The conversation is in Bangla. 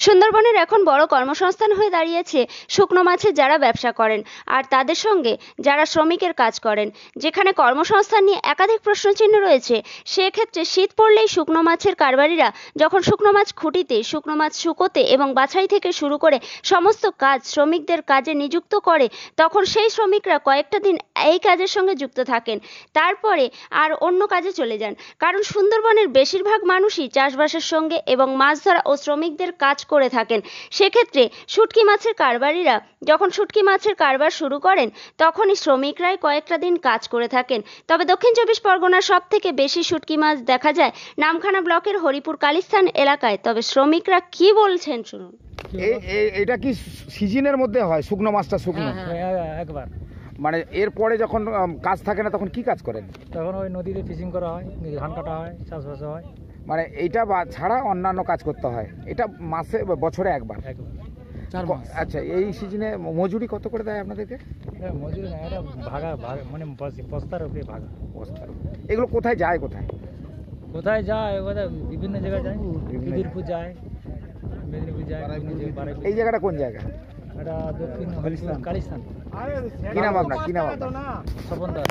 সুন্দরবনের এখন বড় কর্মসংস্থান হয়ে দাঁড়িয়েছে শুকনো মাছের যারা ব্যবসা করেন আর তাদের সঙ্গে যারা শ্রমিকের কাজ করেন। যেখানে কর্মসংস্থান নিয়ে একাধিক প্রশ্নচিহ্ন রয়েছে, সেক্ষেত্রে শীত পড়লেই শুকনো মাছের কারবারিরা যখন শুকনো মাছ খুঁটিতে, শুকনো মাছ শুকোতে এবং বাছাই থেকে শুরু করে সমস্ত কাজ শ্রমিকদের কাজে নিযুক্ত করে, তখন সেই শ্রমিকরা কয়েকটা দিন এই কাজের সঙ্গে যুক্ত থাকেন, তারপরে আর অন্য কাজে চলে যান। কারণ সুন্দরবনের বেশিরভাগ মানুষই চাষবাসের সঙ্গে এবং মাছ ধরা ও শ্রমিকদের কাজ করে থাকেন। সেক্ষেত্রে শুটকি মাছের কারবারিরা যখন শুটকি মাছের কারবার শুরু করেন, তখনই শ্রমিকরাই কয়েকটা দিন কাজ করে থাকেন। তবে দক্ষিণ চব্বিশ পরগনার সব থেকে বেশি শুটকি মাছ দেখা যায় নামখানা ব্লকের হরিপুর কালিস্থান এলাকায়। তবে শ্রমিকরা কি বলছেন শুনুন। এটা কি সিজনের মধ্যে হয় শুকনো মাছটা? শুকনো একবার মানে এরপরে যখন কাজ থাকে না তখন কি কাজ করেন? তখন ওই নদীতে ফিশিং করা হয়, ধান কাটা হয়, চাষবাস হয়। মানে এইটা বা ছাড়া অন্যান্য কাজ করতে হয়? এটা মাসে বছরে একবার? আচ্ছা, এই সিজনে মজুরি কত করে দেয় আপনাদেরকে? মজুরি না, এটা ভাগা মানে বস্তার উপরে ভাগা। বস্তার। এগুলো কোথায় যায়? কোথায় কোথায় যায়? কোথায় বিভিন্ন জায়গায় যায়, বিদুরপুর যায়, মেদিনীপুর যায়। এই জায়গাটা কোন জায়গা? এটা দক্ষিণ কালিস্থান। কি নাম আপনার? স্বপন দাস।